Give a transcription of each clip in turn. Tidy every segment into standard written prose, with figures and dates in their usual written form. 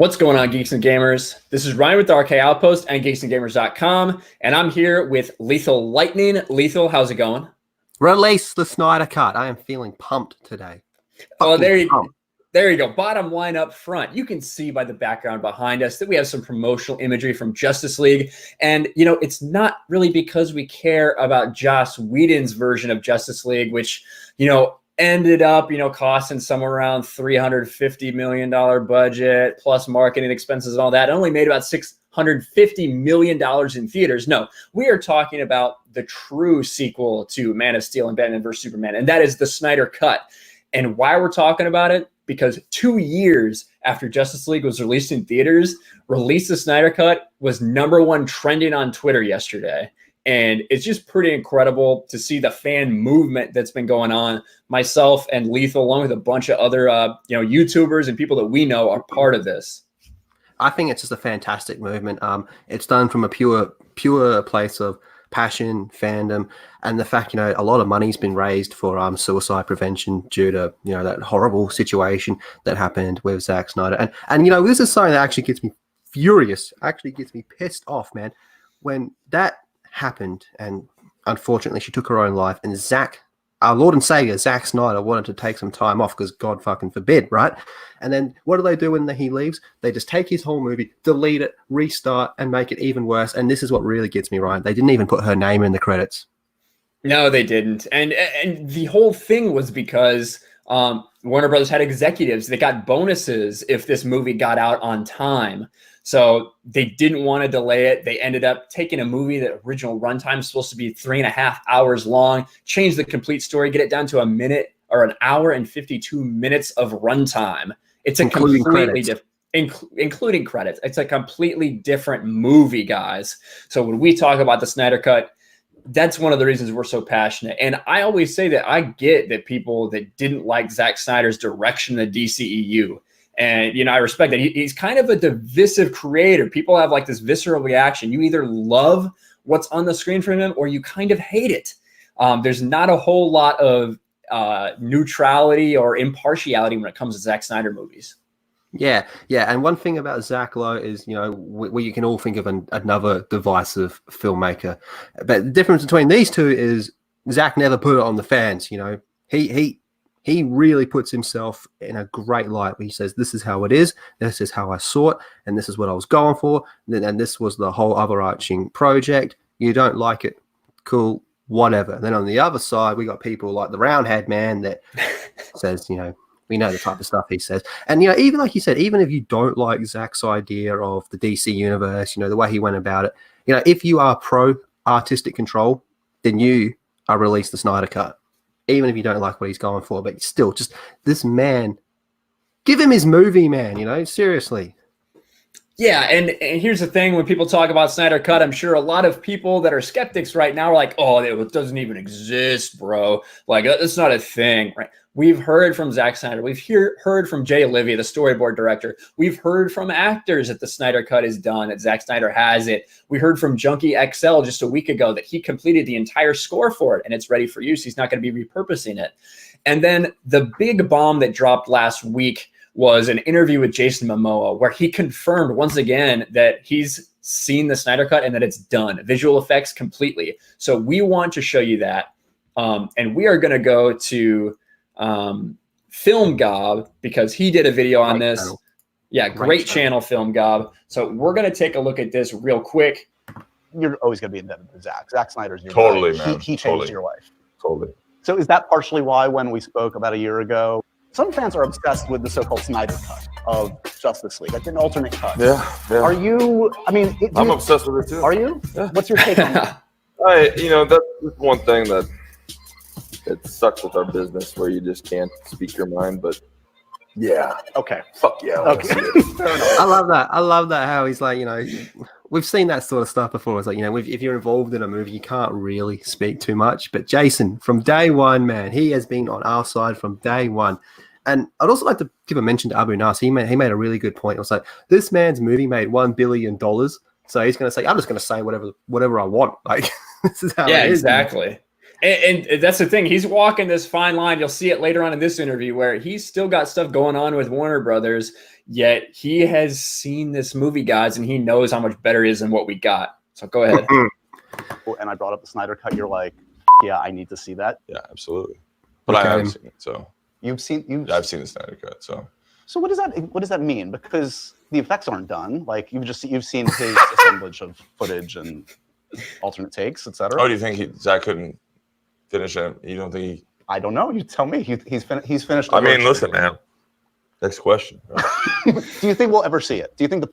What's going on, Geeks and Gamers? This is Ryan with the RK Outpost and geeksandgamers.com, and I'm here with Lethal Lightning. Lethal, how's it going? Release the Snyder Cut. I am feeling pumped today. Oh, there you go. Bottom line up front. You can see by the background behind us that we have some promotional imagery from Justice League. And, it's not really because we care about Joss Whedon's version of Justice League, which, ended up, costing somewhere around $350 million budget plus marketing expenses and all that. It only made about $650 million in theaters. No, we are talking about the true sequel to Man of Steel and Batman vs. Superman, and that is the Snyder Cut. And why we're talking about it? Because 2 years after Justice League was released in theaters, Release the Snyder Cut was #1 trending on Twitter yesterday. And it's just pretty incredible to see the fan movement that's been going on. Myself and Lethal, along with a bunch of other, YouTubers and people that we know, are part of this. I think it's just a fantastic movement. It's done from a pure place of passion, fandom, and the fact, a lot of money's been raised for suicide prevention due to, that horrible situation that happened with Zack Snyder. And this is something that actually gets me furious, actually gets me pissed off, man. When that happened, and unfortunately she took her own life, and our Lord and Savior Zack Snyder wanted to take some time off because God fucking forbid, right? And then what do they do when he leaves? They just take his whole movie, delete it, restart, and make it even worse. And this is what really gets me, Ryan. They didn't even put her name in the credits. No, they didn't. And the whole thing was because Warner Brothers had executives that got bonuses if this movie got out on time. So they didn't want to delay it. They ended up taking a movie that original runtime is supposed to be 3.5 hours long, change the complete story, get it down to an hour and 52 minutes of runtime. It's including credits. It's a completely different movie, guys. So when we talk about the Snyder Cut, that's one of the reasons we're so passionate. And I always say that I get that people that didn't like Zack Snyder's direction of the DCEU. And, I respect that. He's kind of a divisive creator. People have like this visceral reaction. You either love what's on the screen from him or you kind of hate it. There's not a whole lot of neutrality or impartiality when it comes to Zack Snyder movies. Yeah. And one thing about Zack Lowe is, where you can all think of another divisive filmmaker. But the difference between these two is Zack never put it on the fans. He really puts himself in a great light where he says, this is how it is, this is how I saw it, and this is what I was going for, and this was the whole overarching project. You don't like it, cool, whatever. Then on the other side, we got people like the Roundhead man that says, we know the type of stuff he says. And, even like you said, even if you don't like Zack's idea of the DC universe, the way he went about it, if you are pro artistic control, then you are Release the Snyder Cut. Even if you don't like what he's going for, but still, just this man, give him his movie, man, seriously. Yeah, and here's the thing. When people talk about Snyder Cut, I'm sure a lot of people that are skeptics right now are like, oh, it doesn't even exist, bro. Like, that's not a thing, right? We've heard from Zack Snyder. We've heard from Jay Olivia, the storyboard director. We've heard from actors that the Snyder Cut is done, that Zack Snyder has it. We heard from Junkie XL just a week ago that he completed the entire score for it and it's ready for use. He's not going to be repurposing it. And then the big bomb that dropped last week was an interview with Jason Momoa where he confirmed once again that he's seen the Snyder Cut and that it's done. Visual effects completely. So we want to show you that. And we are going to go to Film Gob because he did a video on this. Channel. Yeah, great channel, Film Gob. So we're going to take a look at this real quick. You're always going to be indebted to Zack. Zack Snyder's your Totally, life. man. He changed your life. Totally. So is that partially why when we spoke about a year ago, some fans are obsessed with the so-called Snyder Cut of Justice League, like an alternate cut? Yeah. Are you, I'm obsessed with it too. Are you? Yeah. What's your take on that? That's one thing that it sucks with our business where you just can't speak your mind, but yeah. Okay. Fuck yeah. Okay. I love that how he's like, we've seen that sort of stuff before. It's like, if you're involved in a movie, you can't really speak too much. But Jason, from day one, man, he has been on our side from day one. And I'd also like to give a mention to Abu Nas. He made a really good point. It was like, this man's movie made $1 billion. So he's going to say, I'm just going to say whatever I want. Like, this is how it is. Exactly. And that's the thing. He's walking this fine line. You'll see it later on in this interview where he's still got stuff going on with Warner Brothers, yet he has seen this movie, guys, and he knows how much better it is than what we got. So go ahead. And I brought up the Snyder Cut. You're like, yeah, I need to see that. Yeah, absolutely. But I haven't seen it, so I've seen the Snyder Cut, so. So what does that mean? Because the effects aren't done. Like you've seen his assemblage of footage and alternate takes, etc. Oh, do you think Zack couldn't finish it? You don't think he? I don't know. You tell me. He's finished. I mean, listen, man. Next question. Do you think we'll ever see it? Do you think the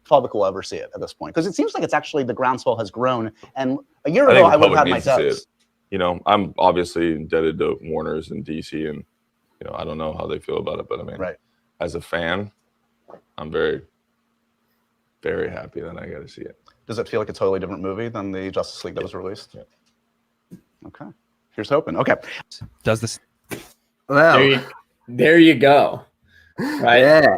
public will ever see it at this point? Because it seems like it's actually the groundswell has grown. And a year ago, I would have had my doubts. You know, I'm obviously indebted to Warner's and DC, and you know, I don't know how they feel about it, but I mean, as a fan, I'm very, very happy that I got to see it. Does it feel like a totally different movie than the Justice League that was released? Yeah. Okay. Here's hoping. Okay. Does this? Well, there you go. Right. Yeah.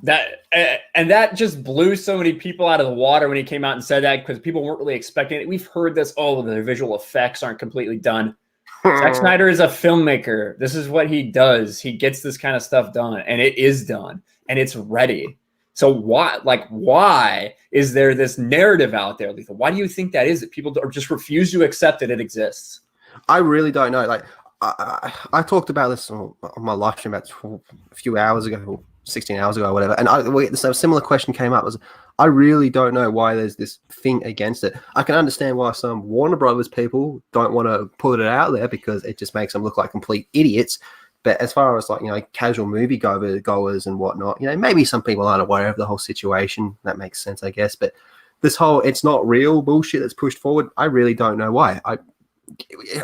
That just blew so many people out of the water when he came out and said that, because people weren't really expecting it. We've heard this. Oh, the visual effects aren't completely done. Zack Snyder is a filmmaker. This is what he does. He gets this kind of stuff done, and it is done, and it's ready. So why is there this narrative out there, Lethal? Why do you think that is? That people just refuse to accept that it exists? I really don't know. Like I talked about this on my live stream about a few hours ago, 16 hours ago or whatever, and a similar question came up. I really don't know why there's this thing against it. I can understand why some Warner Brothers people don't want to put it out there because it just makes them look like complete idiots. But as far as casual movie goers and whatnot, maybe some people aren't aware of the whole situation. That makes sense, I guess. But this whole "it's not real" bullshit that's pushed forward, I really don't know why.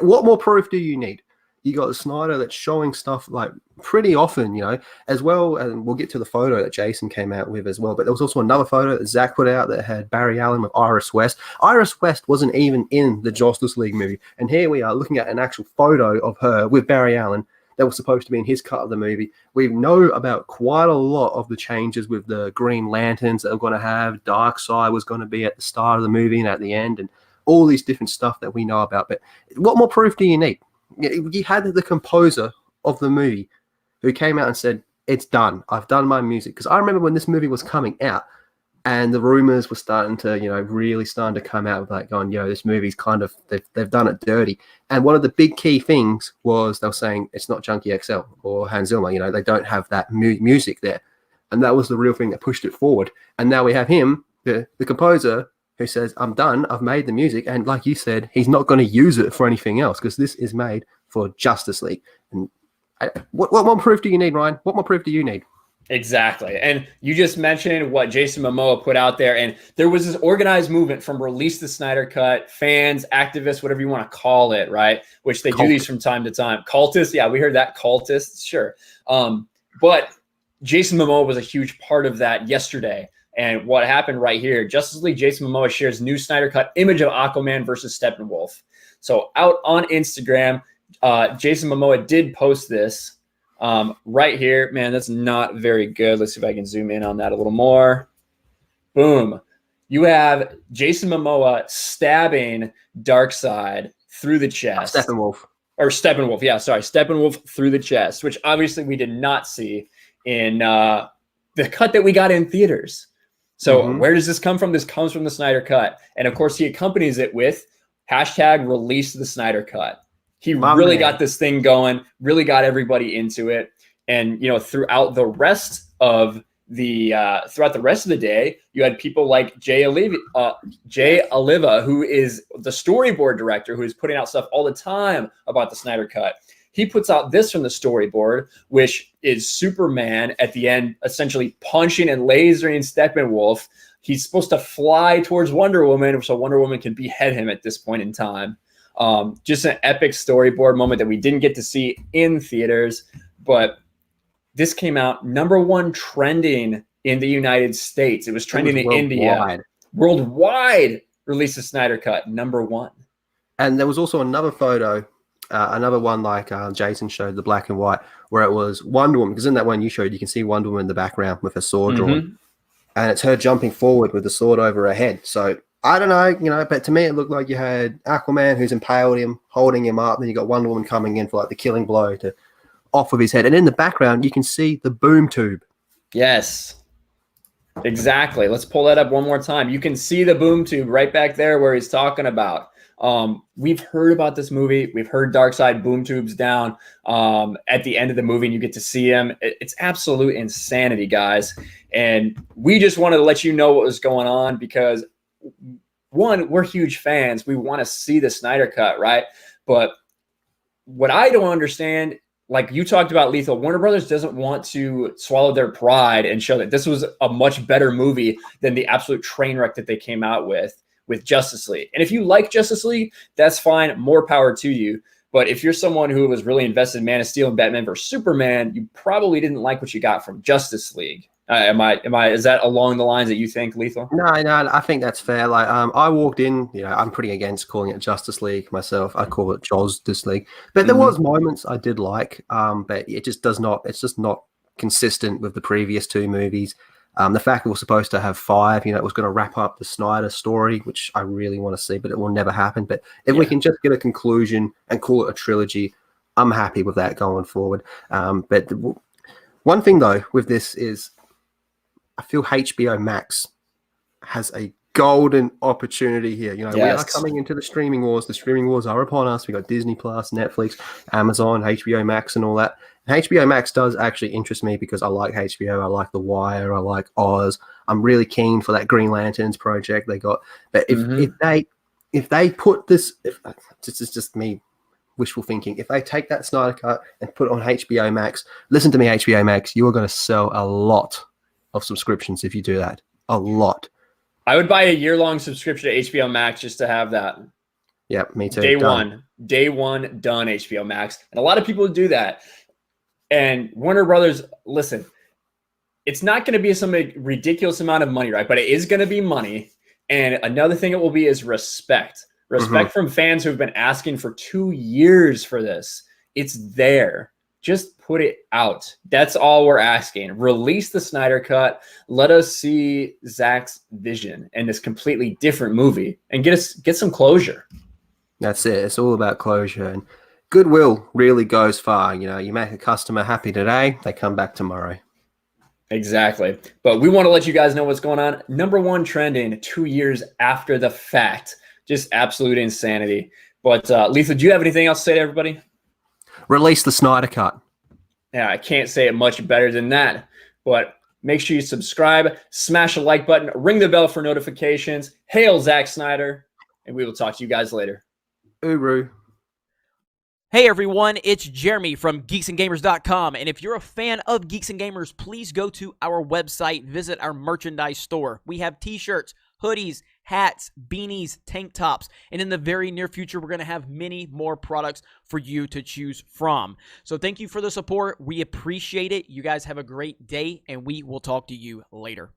What more proof do you need? You got Snyder that's showing stuff like pretty often, as well. And we'll get to the photo that Jason came out with as well. But there was also another photo that Zack put out that had Barry Allen with Iris West. Iris West wasn't even in the Justice League movie. And here we are looking at an actual photo of her with Barry Allen that was supposed to be in his cut of the movie. We know about quite a lot of the changes with the Green Lanterns that we're going to have. Darkseid was going to be at the start of the movie and at the end, and all these different stuff that we know about. But what more proof do you need? You had the composer of the movie who came out and said, "It's done. I've done my music." Because I remember when this movie was coming out and the rumors were starting to, really starting to come out with going, this movie's kind of, they've done it dirty. And one of the big key things was they were saying it's not Junkie XL or Hans Zimmer. They don't have that music there. And that was the real thing that pushed it forward. And now we have him, the composer, who says, "I'm done, I've made the music." And like you said, he's not going to use it for anything else because this is made for Justice League. And what more proof do you need, Ryan? What more proof do you need? Exactly. And you just mentioned what Jason Momoa put out there. And there was this organized movement from Release the Snyder Cut, fans, activists, whatever you want to call it, right? Which they do these from time to time. Cultists. Yeah, we heard that. Cultists. Sure. But Jason Momoa was a huge part of that yesterday. And what happened right here, Justice League, Jason Momoa shares new Snyder Cut image of Aquaman versus Steppenwolf. So out on Instagram, Jason Momoa did post this right here. Man, that's not very good. Let's see if I can zoom in on that a little more. Boom. You have Jason Momoa stabbing Darkseid through the chest. Steppenwolf. Yeah, sorry. Steppenwolf through the chest, which obviously we did not see in the cut that we got in theaters. So where does this come from? This comes from the Snyder Cut. And of course, he accompanies it with #release the Snyder Cut. He really got this thing going, really got everybody into it. And, throughout the rest of the day, you had people like Jay Oliva, who is the storyboard director, who is putting out stuff all the time about the Snyder Cut. He puts out this from the storyboard, which is Superman at the end, essentially punching and lasering Steppenwolf. He's supposed to fly towards Wonder Woman, so Wonder Woman can behead him at this point in time. Just an epic storyboard moment that we didn't get to see in theaters, but this came out #1 trending in the United States. It was trending in India. Worldwide, Release the Snyder Cut, #1. And there was also another photo, another one like Jason showed, the black and white, where it was Wonder Woman. Because in that one you showed, you can see Wonder Woman in the background with her sword drawn. And it's her jumping forward with the sword over her head. So I don't know, but to me it looked like you had Aquaman who's impaled him, holding him up, and then you got Wonder Woman coming in for like the killing blow to off of his head. And in the background, you can see the boom tube. Yes, exactly. Let's pull that up one more time. You can see the boom tube right back there where he's talking about. We've heard about this movie. We've heard Darkseid boom tubes down at the end of the movie, and you get to see him. It's absolute insanity, guys. And we just wanted to let you know what was going on because, one, we're huge fans. We want to see the Snyder Cut, right? But what I don't understand, like you talked about, Lethal, Warner Brothers doesn't want to swallow their pride and show that this was a much better movie than the absolute train wreck that they came out with Justice League. And if you like Justice League, that's fine. More power to you. But if you're someone who was really invested in Man of Steel and Batman vs Superman, you probably didn't like what you got from Justice League. Is that along the lines that you think, Lethal? No, I think that's fair. Like, I walked in, I'm pretty against calling it Justice League myself. I call it Justice League. But there was moments I did like, but it's just not consistent with the previous two movies. The fact it was supposed to have 5, it was going to wrap up the Snyder story, which I really want to see, but it will never happen. But if we can just get a conclusion and call it a trilogy, I'm happy with that going forward. But one thing, though, with this is I feel HBO Max has a golden opportunity here. We are coming into the streaming wars. The streaming wars are upon us. We got Disney Plus, Netflix, Amazon, HBO Max, and all that. And HBO Max does actually interest me because I like HBO. I like The Wire. I like Oz. I'm really keen for that Green Lanterns project they got. But if they put this, this is just me wishful thinking. If they take that Snyder Cut and put it on HBO Max, listen to me, HBO Max, you are going to sell a lot of subscriptions if you do that. A lot. I would buy a year-long subscription to HBO Max just to have that. Yep, me too. Day one, done HBO Max. And a lot of people do that. And Warner Brothers, listen, it's not going to be some ridiculous amount of money, right? But it is going to be money. And another thing it will be is respect. Respect from fans who have been asking for 2 years for this. It's there. Just put it out. That's all we're asking. Release the Snyder Cut. Let us see Zack's vision in this completely different movie and get some closure. That's it. It's all about closure. And goodwill really goes far. You make a customer happy today, they come back tomorrow. Exactly. But we want to let you guys know what's going on. #1 trending 2 years after the fact. Just absolute insanity. But Lethal, do you have anything else to say to everybody? Release the Snyder Cut. Yeah, I can't say it much better than that. But make sure you subscribe, smash the like button, ring the bell for notifications. Hail Zack Snyder, and we will talk to you guys later. Uru. Hey everyone, it's Jeremy from geeksandgamers.com, and if you're a fan of Geeks and Gamers, please go to our website, visit our merchandise store. We have t-shirts, hoodies, hats, beanies, tank tops, and in the very near future, we're going to have many more products for you to choose from. So thank you for the support. We appreciate it. You guys have a great day, and we will talk to you later.